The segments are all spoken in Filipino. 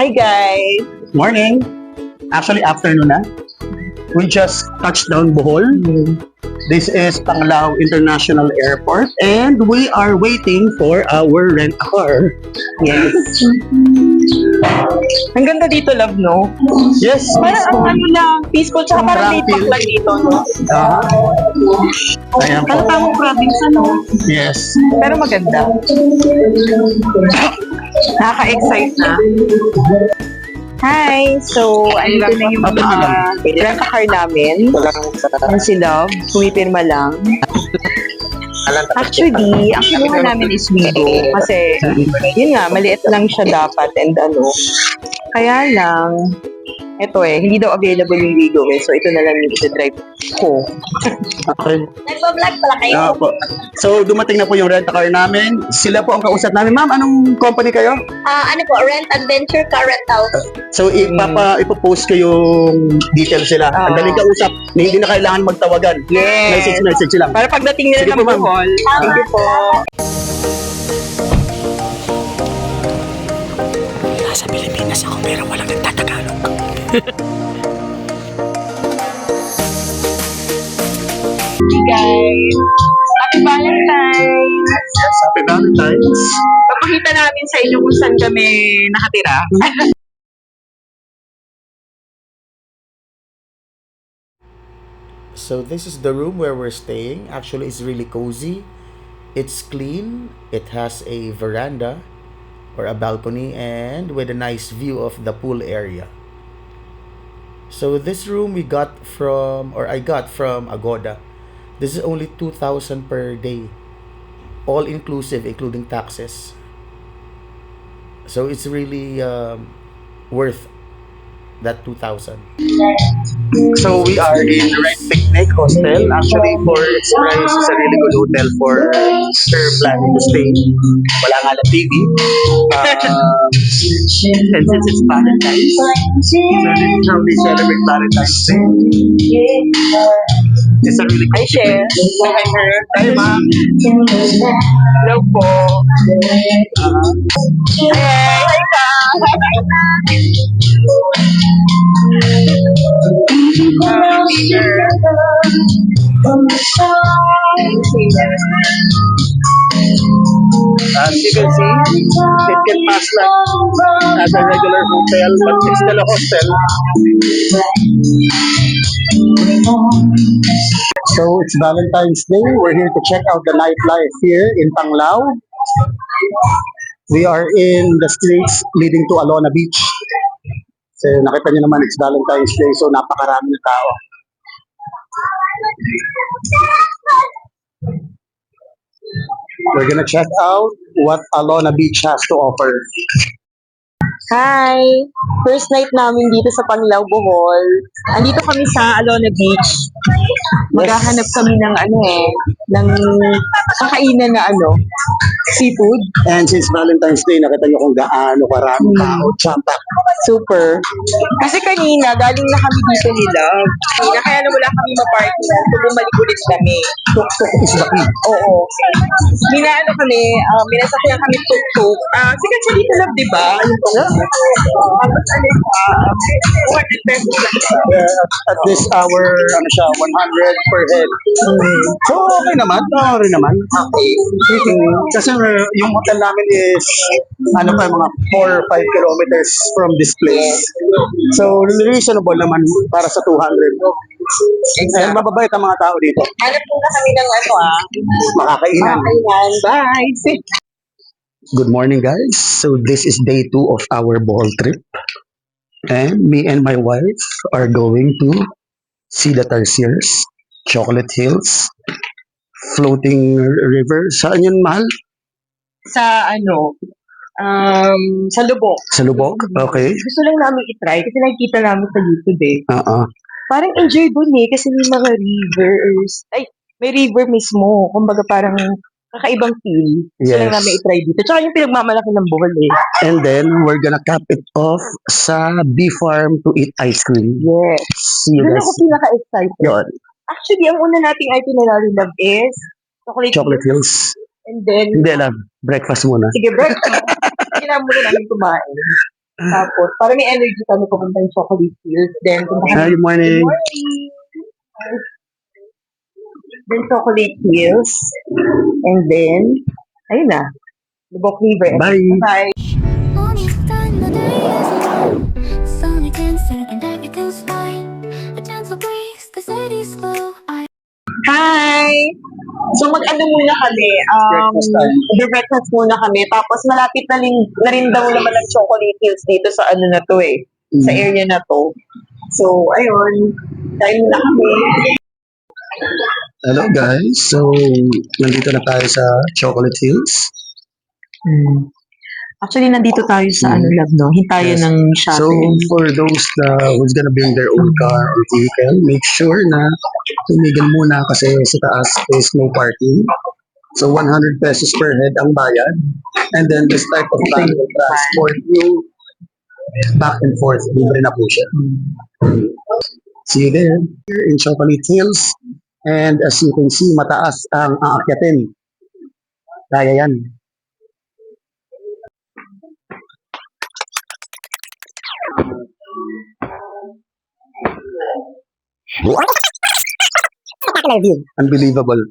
Hi guys! Morning. Actually, afternoon na. We just touched down Bohol. This is Panglao International Airport and we are waiting for our rent-a-car. Yes. Ang ganda dito, love, no? Yes. Parang ang ano lang, peaceful, tsaka parang laid back lang dito, no? Ayan po. Ano tamang province, ano? Yes. Pero maganda. Nakaka-excite na. Hi! So, ano lang na yung rent-a-car namin. Yan si Love. Pumipirma lang. Actually, ang kinuha namin is Wigo. Kasi, yun nga, maliit lang siya dapat and ano. Kaya lang, eto hindi daw available yung Wigo So, ito na lang yung isi-drive ko. Okay. Nagpa-vlog pala kayo? Po. So, dumating na po yung rent-a-car namin. Sila po ang kausap namin. Ma'am, anong company kayo? Ano po, Rent Adventure Car Rental. So, ipopost ko yung details sila. Ang daling kausap. Hindi na kailangan magtawagan. Yes! Message lang. Para pagdating nila Sige ng po, ma'am. Bohol. Thank you po. Nasa Pilipinas ako pero walang nagtatagalog. Hey guys! Happy Valentine's! Yes, happy Valentine's. Papakita namin sa inyo kung saan kami nakatira. So this is the room where we're staying. Actually, it's really cozy. It's clean. It has a veranda or a balcony and with a nice view of the pool area. So this room I got from Agoda. This is only 2,000 per day. All inclusive, including taxes. So it's really worth that 2,000. So we are in Red Picnic Hostel. Actually, for its price, it's a really good hotel for planning to stay. Wala nga lang TV. And since it's Valentine's, so this is how they celebrate Valentine's Day. It's a really Hi, cool Chef. Hi, sir. Hi, ma'am. Hello po. Hi ka. As you can see, it can pass like as a regular hotel, but it's still a hostel. So it's Valentine's Day. We're here to check out the nightlife here in Panglao. We are in the streets leading to Alona Beach. So nakita niyo naman, it's Valentine's Day, so napakarami na tao. We're gonna check out what Alona Beach has to offer. Hi! First night namin dito sa Panglao, Bohol. Andito kami sa Alona Beach. Maghahanap kami ng ng kakainan na seafood. And since Valentine's Day, nakita niyo kung gaano karaming tao. Champak. Super. Kasi kanina, galing na kami dito nila. Kaya na wala kami ma-party na. So, bumalik ulit kami. Tuk-tuk is the key. Oo. Minasakyan kami tuk-tuk. Sikat sa dito lang, di ba? Yung tuk-tuk. Tapos 200 pesos lang. At this hour, 100 per head. So, okay naman. Okay naman. Okay. Kasi yung hotel namin is, mga 4 or 5 kilometers from this place. So, reasonable naman para sa 200. And mababait ang mga tao dito. Hanap muna kami ng Makakainan. makakainan. Bye! Good morning, guys. So this is day 2 of our Bohol trip. And me and my wife are going to see the Tarsiers, Chocolate Hills, Floating River. Saan yun, mahal? Sa sa Lubok. Sa Lubog? Okay. Gusto lang namin i-try kasi nakikita namin sa YouTube Oo. Parang enjoy dun kasi may mga rivers. May river mismo. Kumbaga parang kakaibang feel. Gusto lang Yes. namin i-try dito. Tsaka yung pinagmamalaki ng Bohol And then we're gonna cap it off sa bee farm to eat ice cream. Yes. See you Doon guys. ako pinaka-excited. Yun. Actually, ang una nating itinerary, love, is Chocolate Hills. And then, Hindi lang. Breakfast muna. sige, break. Kailangan muna namin kumain. Tapos, para may energy kami pupunta ng Chocolate Hills. Then, Hi, good morning. Then, Chocolate Hills. And then, ayun na. Lubok River. Bye. Bye. Only time the day is long. Sun dancing and everything's fine. A gentle breeze, the city's glow. Hi! So mag-ano muna kami, Breakfast time. breakfast muna kami. Tapos malapit na rin daw naman ang Chocolate Hills dito sa ano na to eh. Sa area na to. So, ayun. Tayo muna kami. Hello guys. So, nandito na tayo sa Chocolate Hills. Actually, nandito tayo sa ano lab, no? Hintayan Yes. ng So, shuttle. for those who's gonna bring their own car or vehicle, make sure na tumigil muna kasi sa taas is no parking. So, 100 pesos per head ang bayad. And then, this type of plan will transport you back and forth. Libre na po siya. See you there. Here in Chocolate Hills. And as you can see, mataas ang aakyatin. Kaya yan. Unbelievable.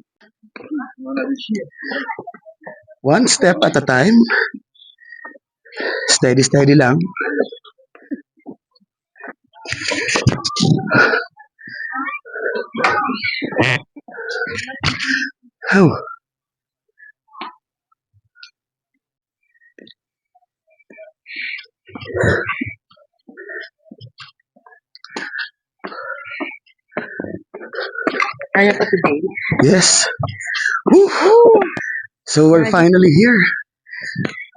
One step at a time. Steady, steady lang. Oh. Kaya pa today. Yes. Woo. So we're finally here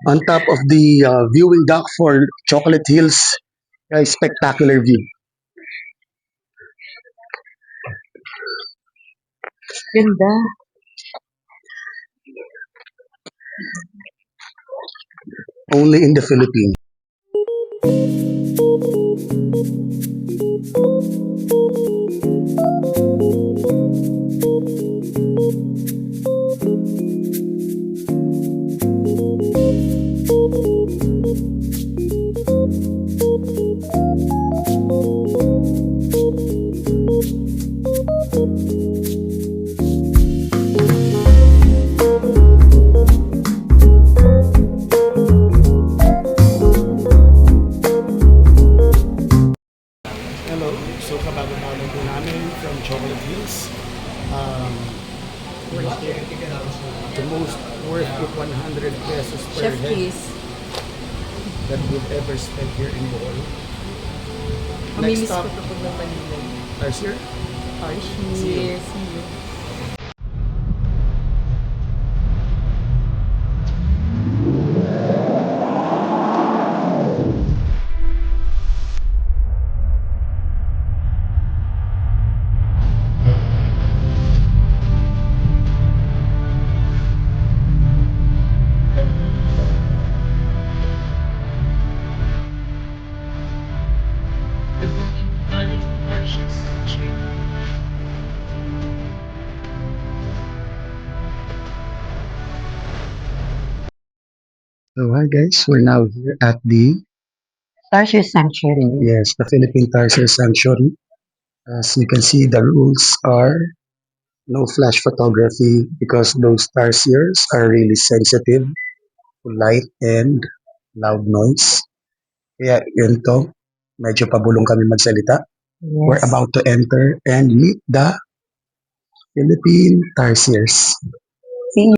on top of the viewing dock for Chocolate Hills. Guys, spectacular view. Ganda. Only in the Philippines. Hello. So kabababa lang po namin from Chocolate Hills. The most worth of 100 pesos per head that we've ever spent here in Bohol. Next stop, Tarsier. Yes. So hi guys, we're now here at the Tarsier Sanctuary. the Philippine Tarsier Sanctuary. As you can see, the rules are no flash photography because those tarsiers are really sensitive to light and loud noise. Kaya yun to, medyo pabulong kami magsalita. We're Yes. about to enter and meet the Philippine Tarsiers. See?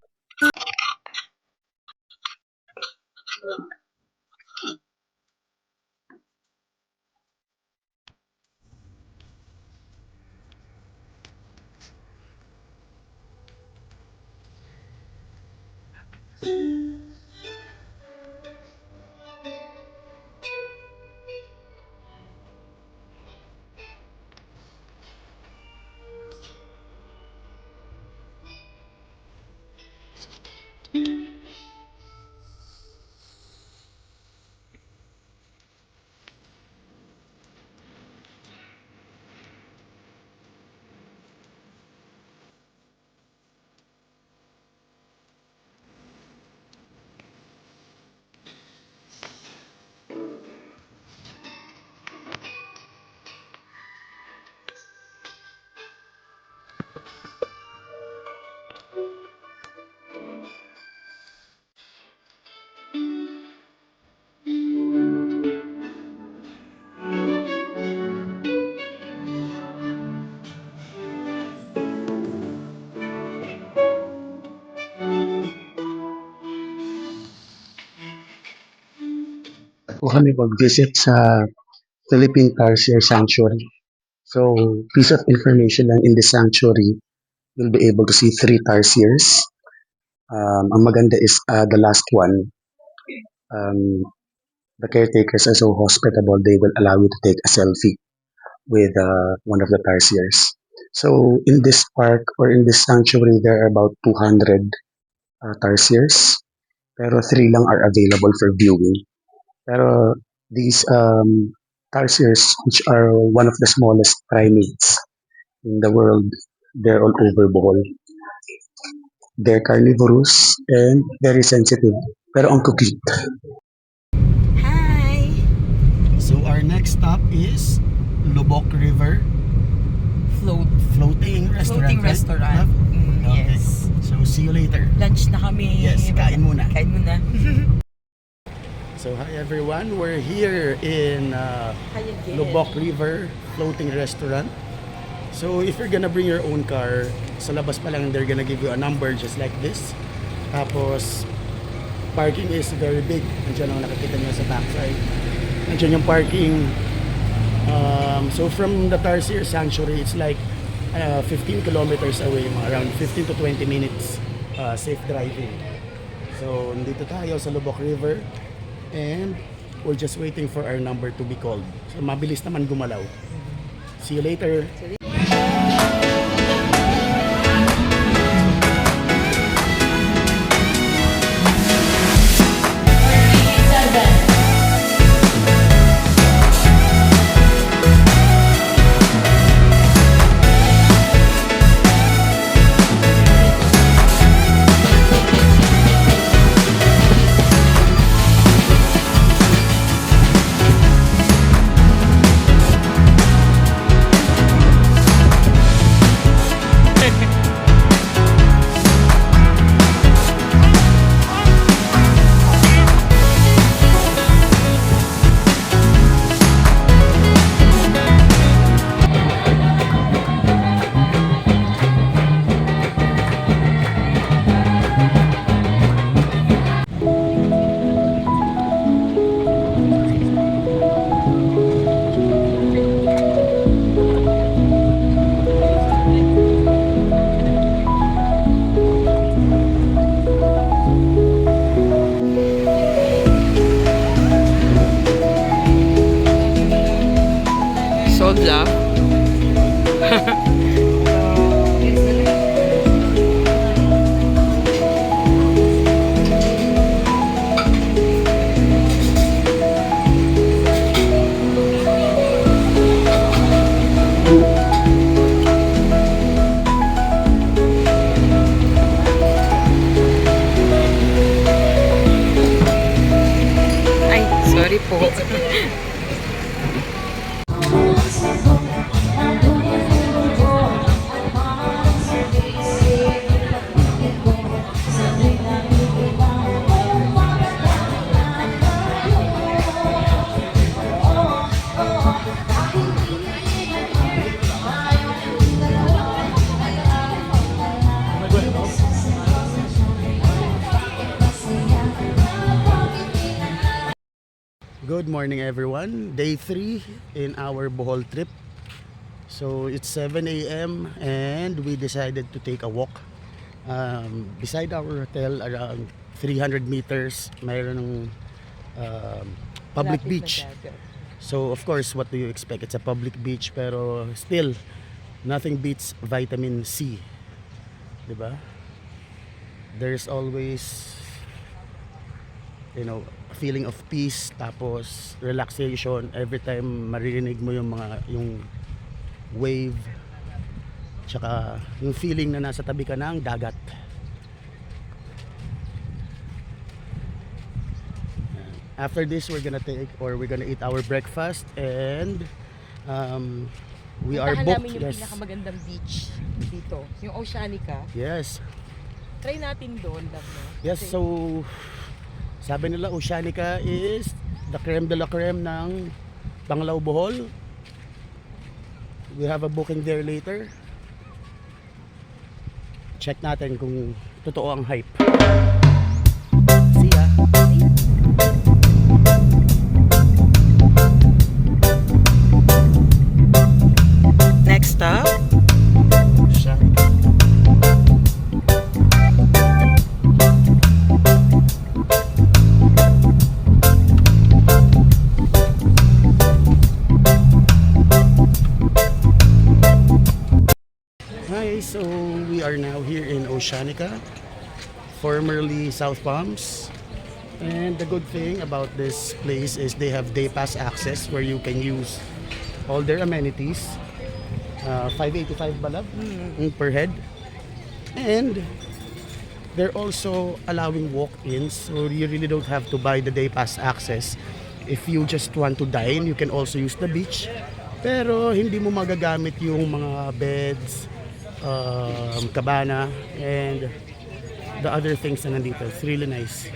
po kami mag-visit sa Philippine Tarsier Sanctuary. So, piece of information lang, in the sanctuary, you'll be able to see 3 tarsiers. Ang maganda is the last one. The caretakers are so hospitable, they will allow you to take a selfie with one of the tarsiers. So, in this park or in this sanctuary, there are about 200 tarsiers, pero 3 lang are available for viewing. Pero these tarsiers, which are one of the smallest primates in the world, they're all over Bohol. They're carnivorous and very sensitive, pero ang cute. Hi! So our next stop is Lubok River Floating Restaurant. Floating right? restaurant. Okay. Yes. So see you later. Lunch na kami. Yes, kain muna. Kain muna. So hi everyone, we're here in Lubok River Floating Restaurant. So if you're gonna bring your own car, sa labas pa lang they're gonna give you a number just like this. Tapos parking is very big. Nandiyan ang nakikita nyo sa backside. Nandiyan yung parking. So from the Tarsier Sanctuary, it's like 15 kilometers away, mga around 15 to 20 minutes safe driving. So nandito tayo sa Lubok River and we're just waiting for our number to be called. So mabilis naman gumalaw. See you later. Sold lang. Ay, sorry po. Good morning everyone. Day 3 in our Bohol trip. So it's 7 a.m. and we decided to take a walk. Beside our hotel, around 300 meters, mayroon ng public beach. So of course, what do you expect? It's a public beach, pero still, nothing beats vitamin C. Diba? There's always, you know, a feeling of peace, tapos relaxation every time maririnig mo yung wave, tsaka yung feeling na nasa tabi ka ng dagat. After this, we're gonna eat our breakfast and we are Puntahan booked. namin yung pinakamagandang beach dito, yung Oceanica. Yes. Try natin doon, love mo. Yes, so sabi nila Oceanica is the creme de la creme ng Panglao Bohol. We have a booking there later. Check natin kung totoo ang hype. See ya. here in Oceanica, formerly South Palms. And the good thing about this place is they have day pass access where you can use all their amenities. 585 balab per head. And they're also allowing walk-ins, so you really don't have to buy the day pass access. If you just want to dine, you can also use the beach. Pero hindi mo magagamit yung mga beds, cabana, and the other things na nandito. It's really nice.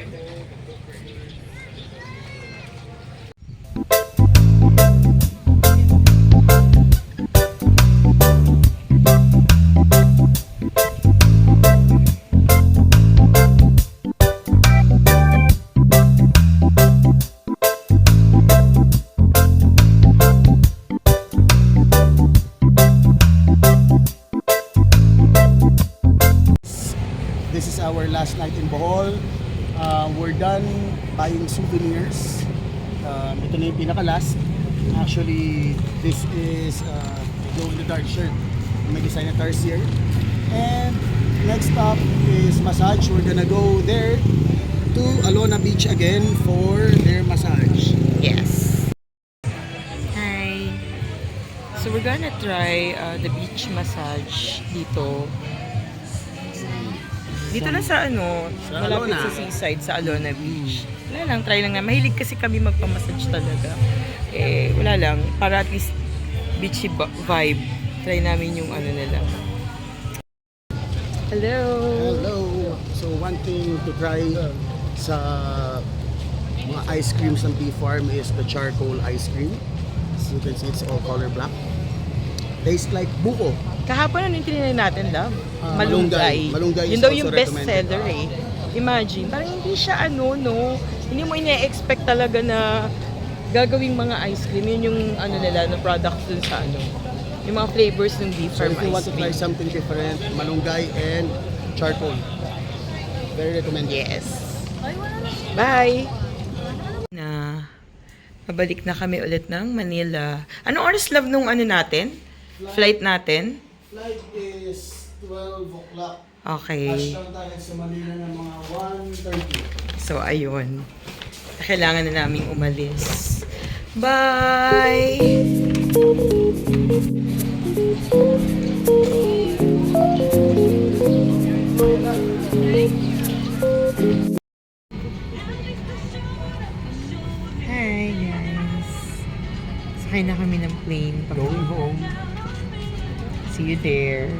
This is our last night in Bohol. We're done buying souvenirs. Ito na yung pinaka-last. Actually, this is glow in the dark shirt. May design na Tarsier. And next stop is massage. We're gonna go there to Alona Beach again for their massage. Yes. Hi. So we're gonna try the beach massage dito. Dito na sa Sa malapit Alona. sa seaside, sa Alona Beach. Wala lang, try lang na. Mahilig kasi kami magpamassage talaga. Wala lang. Para at least beachy vibe. Try namin yung nila. Hello! Hello! So one thing to try sa mga ice creams ng Bee Farm is the charcoal ice cream. As you can see, it's all color black. Tastes like buko. Kahapon yung tinanay natin, love? Malunggay. Malunggay Yun is daw also yung best recommended. seller Imagine, parang hindi siya hindi mo ine-expect talaga na gagawing mga ice cream. Yun yung nila, na products dun sa yung mga flavors ng Bee So Farm if you want ice to try cream. something different, malunggay and charcoal. Very recommended. Yes. Bye! Pabalik na kami ulit ng Manila. Anong oras, love, nung natin? Flight natin? Flight is 12 o'clock. Okay. Touchdown tayo sa Manila ng mga 1:30. So, ayun. Kailangan na naming umalis. Bye! Hi, guys. Sakay na kami ng plane. Going home. See you there.